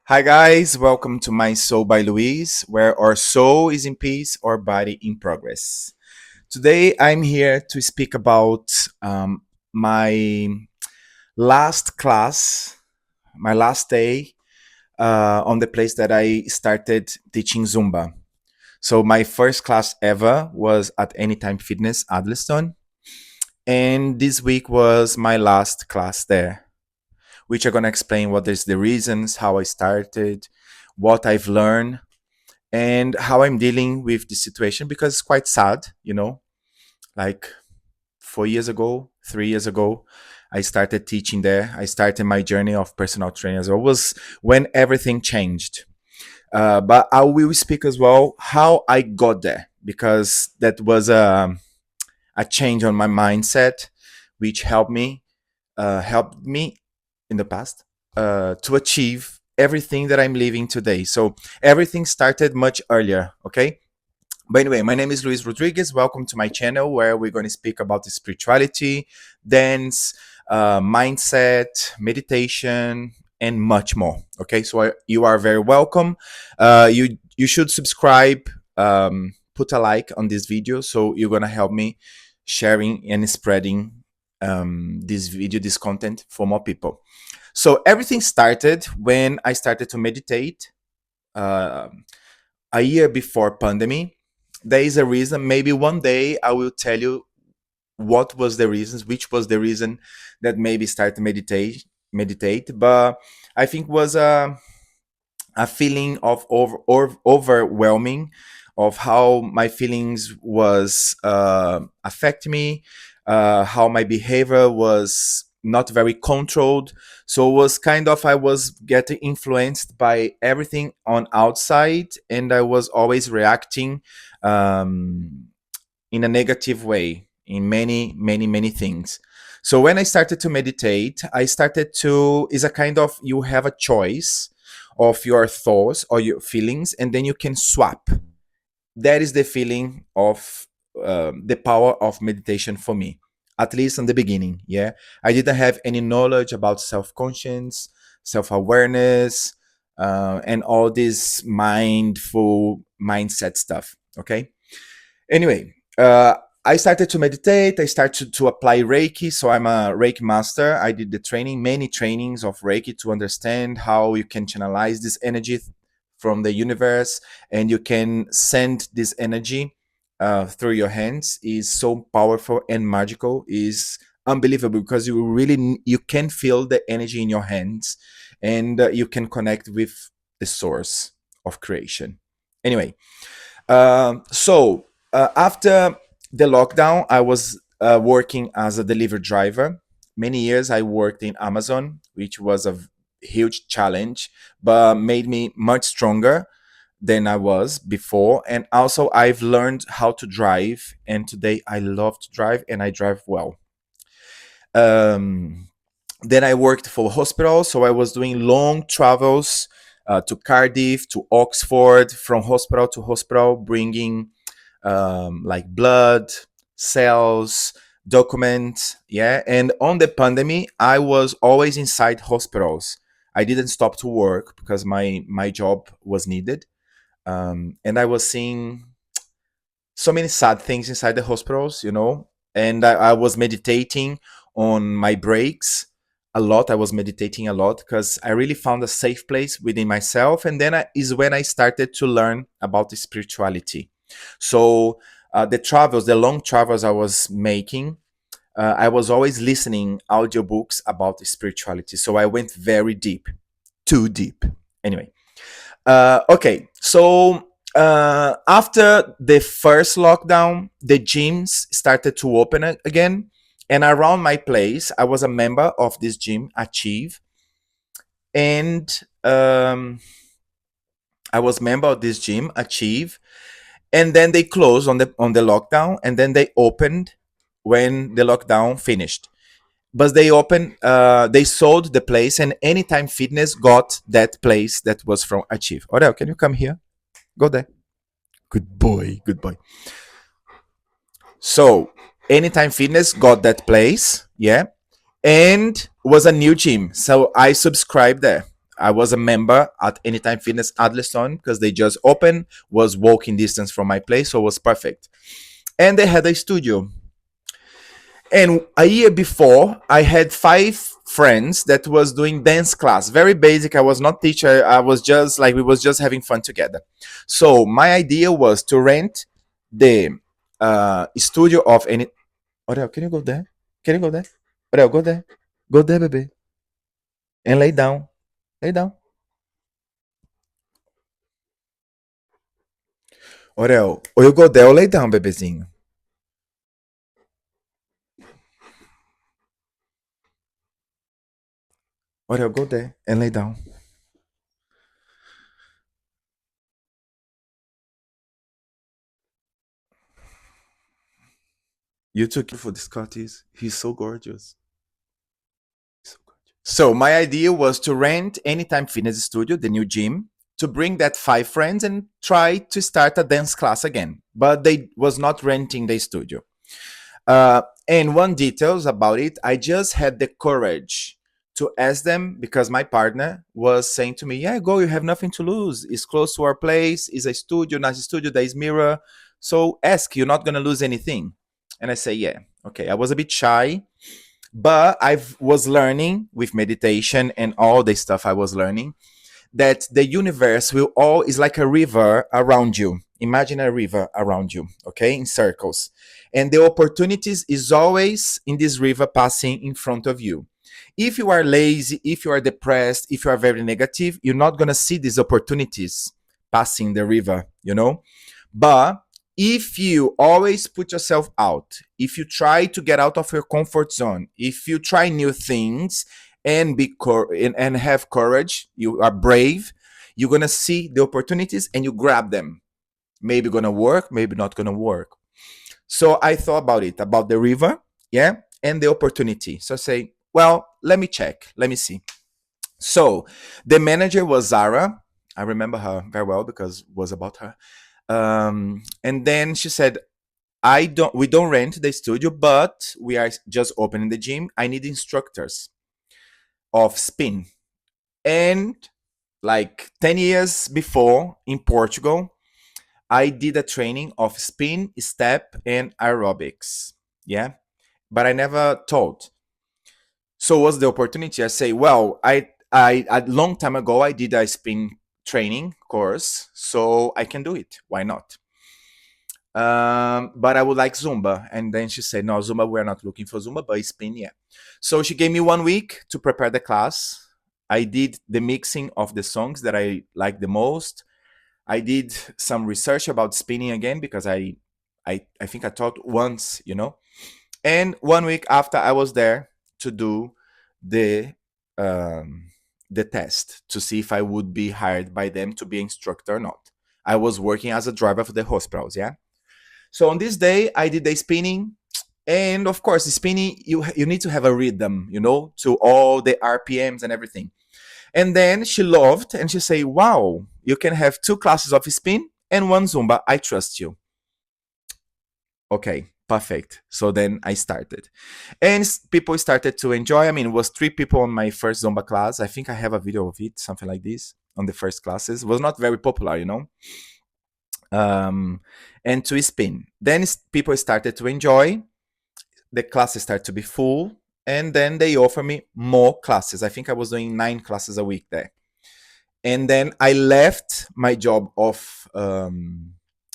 Hi, guys. Welcome to My Soul by Louise, where our soul is in peace, our body in progress. Today, I'm here to speak about my last class, my last day on the place that I started teaching Zumba. So, my first class ever was at Anytime Fitness, Adleston. And this week was my last class there, which I'm going to explain what is the reasons, how I started, what I've learned, and how I'm dealing with the situation because it's quite sad, Like 4 years ago, 3 years ago, I started teaching there. I started my journey of personal training as well. It was when everything changed. But I will speak as well how I got there because that was a change on my mindset, which helped me in the past to achieve everything that I'm living today. So everything started much earlier. Okay. But anyway, my name is Luis Rodriguez. Welcome to my channel where we're going to speak about the spirituality, dance, mindset, meditation, and much more. Okay, so you are very welcome. You should subscribe, put a like on this video, so you're gonna help me sharing and spreading this content for more people. So everything started when I started to meditate. Uh, a year before pandemic. There is a reason. Maybe one day I will tell you what was the reasons, which was the reason that maybe start to meditate. But I think was a feeling of overwhelming of how my feelings was affect me, how my behavior was not very controlled. So it was kind of I was getting influenced by everything on outside, and I was always reacting um, in a negative way in many things. So when I started to meditate, I started to is a kind of you have a choice of your thoughts or your feelings, and then you can swap. That is the feeling of the power of meditation for me, at least in the beginning. Yeah, I didn't have any knowledge about self-conscious, self-awareness, and all this mindful mindset stuff. Okay. Anyway, I started to meditate. I started to apply Reiki. So I'm a Reiki master. I did the training, many trainings of Reiki to understand how you can channelize this energy from the universe, and you can send this energy through your hands. Is so powerful and magical. Is unbelievable because you can feel the energy in your hands, and you can connect with the source of creation. Anyway, after the lockdown, I was working as a delivery driver. Many years I worked in Amazon, which was a huge challenge, but made me much stronger than I was before. And also, I've learned how to drive, and today I love to drive, and I drive well. Um, then I worked for hospitals, so I was doing long travels to Cardiff, to Oxford, from hospital to hospital, bringing like blood, cells, documents. Yeah. And on the pandemic, I was always inside hospitals. I didn't stop to work because my job was needed. And I was seeing so many sad things inside the hospitals. And I was meditating on my breaks a lot. I was meditating a lot because I really found a safe place within myself. And then is when I started to learn about the spirituality. So the long travels I was making, I was always listening audiobooks about the spirituality. So I went very deep, too deep. Anyway, okay. So after the first lockdown, the gyms started to open again. And around my place, I was a member of this gym, Achieve. And I was member of this gym, Achieve, and then they closed on the lockdown, and then they opened when the lockdown finished. But they sold the place, and Anytime Fitness got that place that was from Achieve. Orel, can you come here? Go there. Good boy, good boy. So Anytime Fitness got that place, yeah, and was a new gym. So I subscribed there. I was a member at Anytime Fitness Adleston because they just opened, was walking distance from my place, so it was perfect. And they had a studio. And a year before, I had five friends that was doing dance class, very basic. I was not teacher. I was just like we was just having fun together. So my idea was to rent the studio of any. Orel, can you go there? Can you go there? Orel, go there. Go there, baby, and lay down. Lay down. Orel, ou eu go there ou lay down, bebezinho. Orel, go there and lay down. You took it for the Scotties. He's so gorgeous. So gorgeous. So my idea was to rent Anytime Fitness Studio, the new gym, to bring that five friends and try to start a dance class again. But they was not renting the studio. And one details about it, I just had the courage to ask them because my partner was saying to me, "Yeah, go. You have nothing to lose. It's close to our place. It's a studio, nice studio. There is mirror. So ask. You're not gonna lose anything." And I say, "Yeah, okay." I was a bit shy, but I was learning with meditation and all the stuff I was learning that the universe will all is like a river around you. Imagine a river around you, okay, in circles, and the opportunities is always in this river passing in front of you. If you are lazy, if you are depressed, if you are very negative, you're not going to see these opportunities passing the river, but if you always put yourself out, if you try to get out of your comfort zone, if you try new things and and have courage, you are brave, you're gonna see the opportunities and you grab them. Maybe gonna work, maybe not gonna work. So I thought about it, about the river, yeah, and the opportunity. So I say, well, let me check, let me see. So the manager was Zara. I remember her very well because it was about her. And then she said, we don't rent the studio, but we are just opening the gym. I need instructors of spin. And like 10 years before in Portugal, I did a training of spin, step, and aerobics. Yeah. But I never taught. So was the opportunity. I say, well, I a long time ago I did a spin training course, so I can do it. Why not? But I would like Zumba. And then she said, no, Zumba, we're not looking for Zumba, but spin, yeah. So she gave me 1 week to prepare the class. I did the mixing of the songs that I like the most. I did some research about spinning again because I think I taught once, And 1 week after I was there to do the um, the test to see if I would be hired by them to be instructor or not. I was working as a driver for the hospitals, yeah. So on this day, I did the spinning, and of course, the spinning you need to have a rhythm, to all the RPMs and everything. And then she loved, and she said, "Wow, you can have 2 classes of spin and one Zumba. I trust you." Okay, perfect. So then I started, and people started to enjoy. I mean, it was 3 people on my first Zumba class. I think I have a video of it, something like this, on the first classes. It was not very popular. Um, and to spin. Then people started to enjoy. The classes started to be full, and then they offer me more classes. I think I was doing 9 classes a week there. And then I left my job of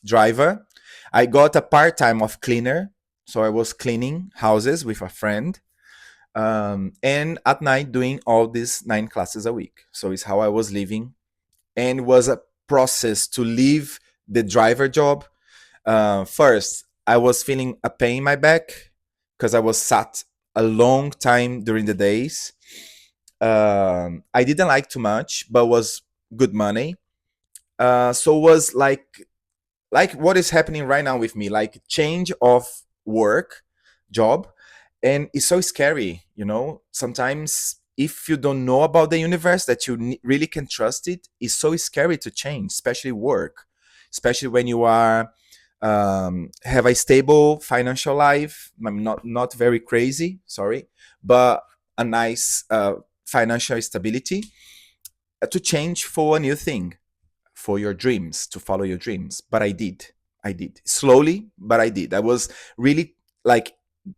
driver. I got a part time of cleaner, so I was cleaning houses with a friend, and at night doing all these 9 classes a week. So it's how I was living, and it was a process to leave the driver job. First, I was feeling a pain in my back because I was sat a long time during the days. I didn't like too much, but was good money. So was like what is happening right now with me, like change of work, job, and it's so scary. Sometimes if you don't know about the universe that you really can trust it, it's so scary to change, especially work, especially when you are have a stable financial life. I'm not very crazy, sorry, but a nice financial stability. to change for a new thing, for your dreams, to follow your dreams. But I did. I did. Slowly, but I did. I was really like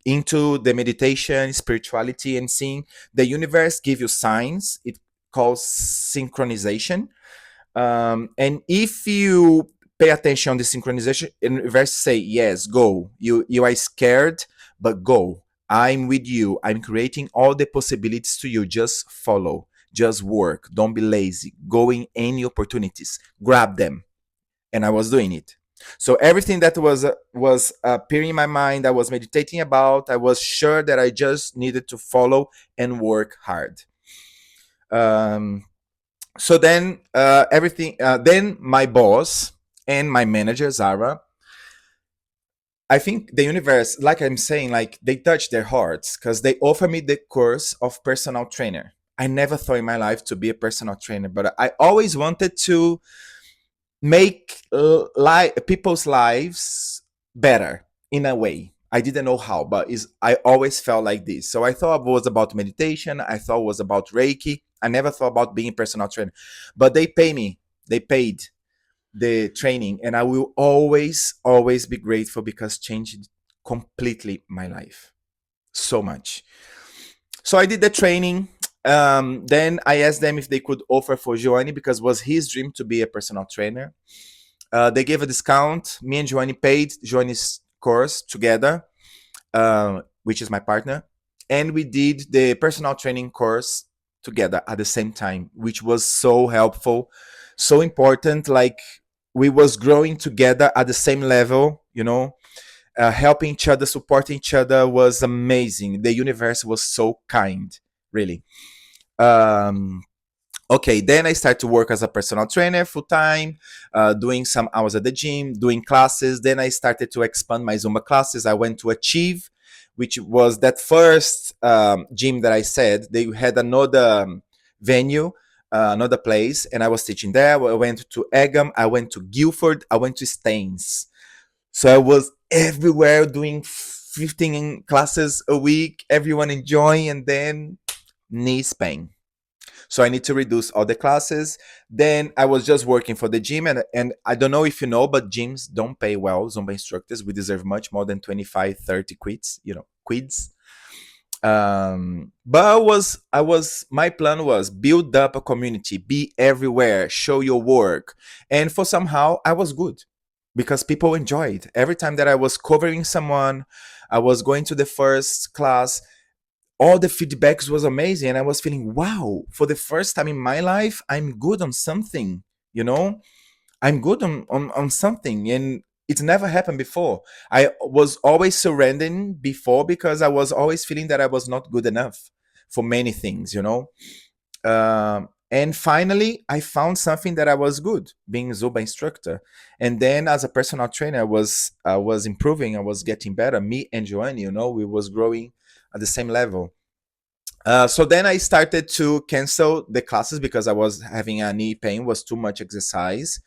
into the meditation, spirituality, and seeing the universe give you signs. It calls synchronization. And if you pay attention on the synchronization, universe say, yes, go. You are scared, but go. I'm with you. I'm creating all the possibilities to you. Just follow. Just work. Don't be lazy. Go in any opportunities. Grab them. And I was doing it. So everything that was appearing in my mind, I was meditating about. I was sure that I just needed to follow and work hard. Um, so then everything. Then my boss and my manager Zara, I think the universe, like I'm saying, like they touch their hearts because they offer me the course of personal trainer. I never thought in my life to be a personal trainer, but I always wanted to make people's lives better in a way. I didn't know how, but is I always felt like this. So I thought it was about meditation. I thought it was about Reiki. I never thought about being a personal trainer, but they pay me. They paid the training, and I will always be grateful because changed completely my life so much. So I did the training. Then I asked them if they could offer for Giovanni because it was his dream to be a personal trainer. They gave a discount. Me and Giovanni paid Giovanni's course together, which is my partner, and we did the personal training course together at the same time, which was so helpful, so important. Like we was growing together at the same level, helping each other, supporting each other was amazing. The universe was so kind, really. Um, okay, then I started to work as a personal trainer full time, doing some hours at the gym, doing classes. Then I started to expand my Zumba classes. I went to Achieve, which was that first gym that I said. They had another venue, another place, and I was teaching there. I went to Egham, I went to Guildford, I went to Staines. So I was everywhere doing 15 classes a week, everyone enjoying, and then knees pain. So I need to reduce all the classes. Then I was just working for the gym, and I don't know if you know, but gyms don't pay well. Zumba instructors, we deserve much more than 25, 30 quids, quids. But my plan was build up a community, be everywhere, show your work. And for somehow I was good because people enjoyed. Every time that I was covering someone, I was going to the first class, all the feedbacks was amazing, and I was feeling, wow, for the first time in my life I'm good on something, you know I'm good on something, and it's never happened before. I was always surrendering before because I was always feeling that I was not good enough for many things, and finally I found something that I was good, being Zumba instructor. And then as a personal trainer, I was improving, I was getting better. Me and Joanne, we was growing at the same level. So then I started to cancel the classes because I was having a knee pain, was too much exercise.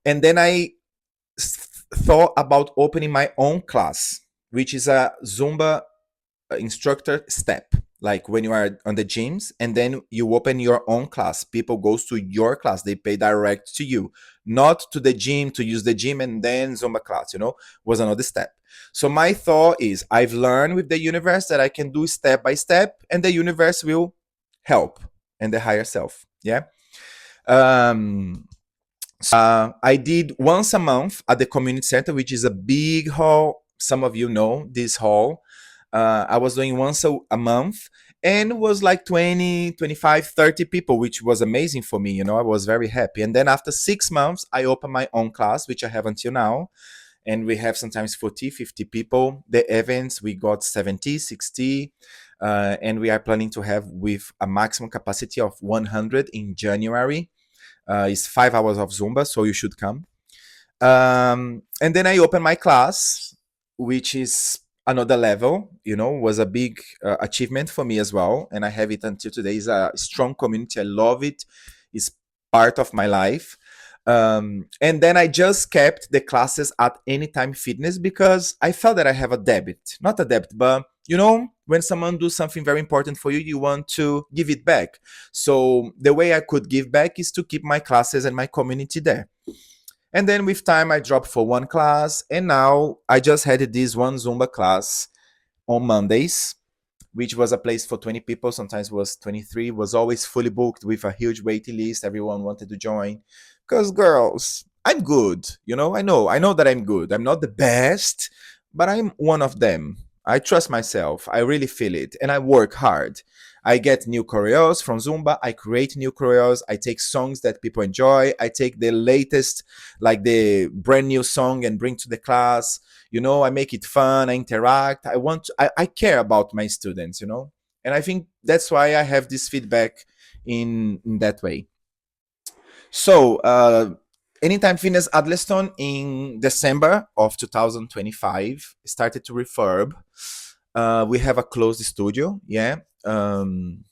And then I thought about opening my own class, which is a Zumba instructor step. Like when you are on the gyms and then you open your own class, people goes to your class, they pay direct to you, not to the gym to use the gym and then Zumba class, was another step. So my thought is I've learned with the universe that I can do step by step, and the universe will help, and the higher self. Yeah. Um, I did once a month at the community center, which is a big hall. Some of you know this hall. I was doing once a month, and it was like 20, 25, 30 people, which was amazing for me. I was very happy. And then after 6 months, I opened my own class, which I have until now. And we have sometimes 40, 50 people. The events, we got 70, 60. And we are planning to have with a maximum capacity of 100 in January. It's 5 hours of Zumba, so you should come. And then I opened my class, which is another level, was a big achievement for me as well. And I have it until today. It's a strong community. I love it. It's part of my life. And then I just kept the classes at Anytime Fitness because I felt that I have a debit, not a debt, but you know, when someone do something very important for you, you want to give it back. So the way I could give back is to keep my classes and my community there. And then with time, I dropped for one class, and now I just had this one Zumba class on Mondays, which was a place for 20 people, sometimes was 23, was always fully booked with a huge waiting list. Everyone wanted to join. Because girls, I'm good. You know, I know that I'm good. I'm not the best, but I'm one of them. I trust myself. I really feel it. And I work hard. I get new choreos from Zumba. I create new choreos. I take songs that people enjoy. I take the latest, like the brand new song, and bring to the class. You know, I make it fun. I interact. I care about my students, you know. And I think that's why I have this feedback in that way. So Anytime Fitness Adleston in December of 2025 started to refurb. We have a closed studio, yeah. And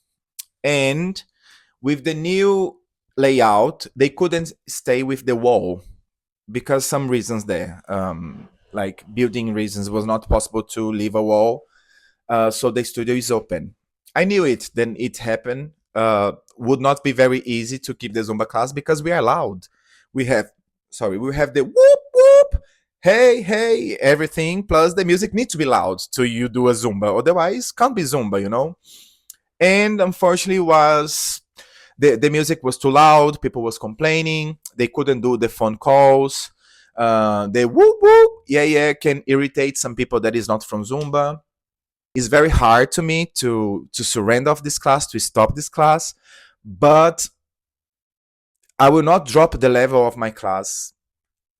with the new layout, they couldn't stay with the wall because some reasons there, like building reasons, was not possible to leave a wall. So the studio is open. I knew it. Then it happened. Would not be very easy to keep the Zumba class because we are loud. We have, sorry, we have the whoop whoop, hey hey, everything. Plus the music needs to be loud to you do a Zumba. Otherwise, can't be Zumba, you know. And unfortunately, was the music was too loud. People was complaining. They couldn't do the phone calls. The whoop whoop, yeah yeah, can irritate some people that is not from Zumba. It's very hard to me to surrender off this class, to stop this class, but I will not drop the level of my class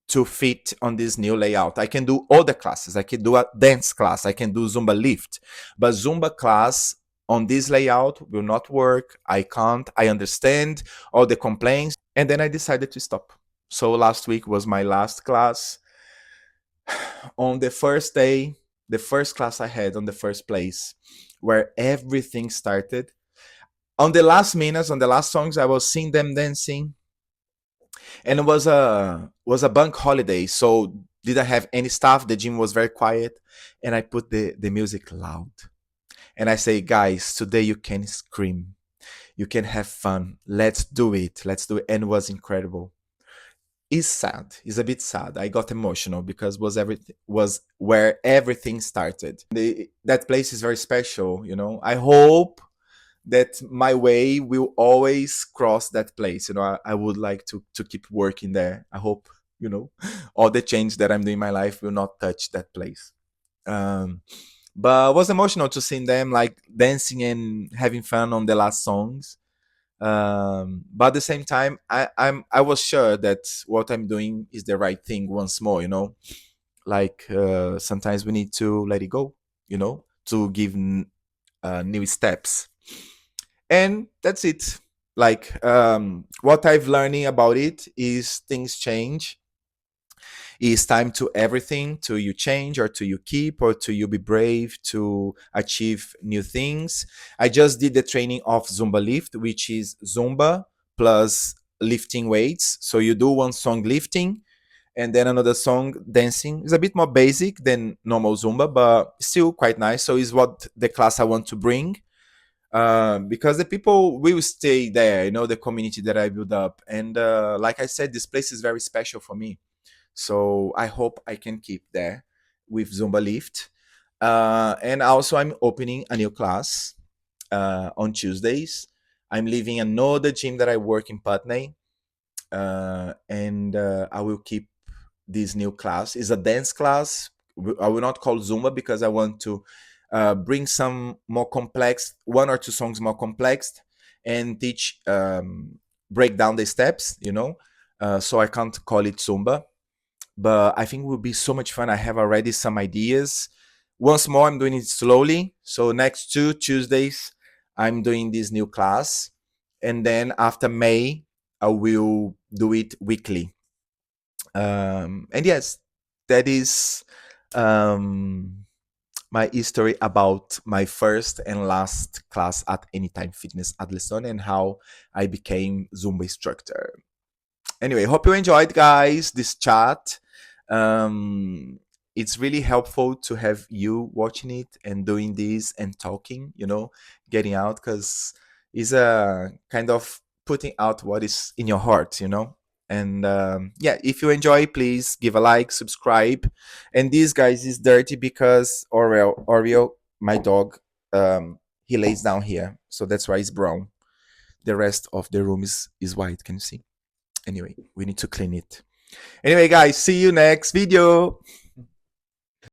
to fit on this new layout. I can do other classes. I can do a dance class. I can do Zumba lift, but Zumba class on this layout will not work. I can't. I understand all the complaints, and then I decided to stop. So last week was my last class. On the first day, the first class I had on the first place, where everything started. On the last minutes, on the last songs, I was seeing them dancing, and it was a bank holiday, so didn't have any staff. The gym was very quiet, and I put the music loud, and I say, guys, today you can scream, you can have fun. Let's do it, and it was incredible. It's sad. It's a bit sad. I got emotional because was everything was where everything started. That place is very special, you know. I hope that my way will always cross that place. You know, I would like to keep working there. I hope, you know, all the change that I'm doing in my life will not touch that place. Um, but it was emotional to see them like dancing and having fun on the last songs. But at the same time, I was sure that what I'm doing is the right thing once more. You know, like sometimes we need to let it go. You know, to give new steps, and that's it. Like what I've learning about it is things change. It's time to everything, to you change or to you keep or to you be brave to achieve new things. I just did the training of Zumba Lift, which is Zumba plus lifting weights. So you do one song lifting and then another song dancing. It's a bit more basic than normal Zumba, but still quite nice. So it's what the class I want to bring. Because the people will stay there, you know, the community that I build up. And like I said, this place is very special for me. So I hope I can keep there with Zumba Lift. And also, I'm opening a new class on Tuesdays. I'm leaving another gym that I work in Putney, and I will keep this new class. It's a dance class. I will not call Zumba because I want to bring some more complex, one or two songs more complex, and teach, break down the steps, you know. So I can't call it Zumba, but I think it will be so much fun. I have already some ideas. Once more, I'm doing it slowly. So next 2 Tuesdays, I'm doing this new class, and then after May, I will do it weekly. And yes, that is um, my history about my first and last class at Anytime Fitness Adleston and how I became Zumba instructor. Anyway, hope you enjoyed, guys, this chat. Um, it's really helpful to have you watching it and doing this and talking, getting out, because it's a kind of putting out what is in your heart. And yeah, if you enjoy, please give a like, subscribe. And this, guys, is dirty because Oreo, my dog, he lays down here, so that's why it's brown. The rest of the room is white. Can you see? Anyway, we need to clean it. Anyway, guys, see you next video.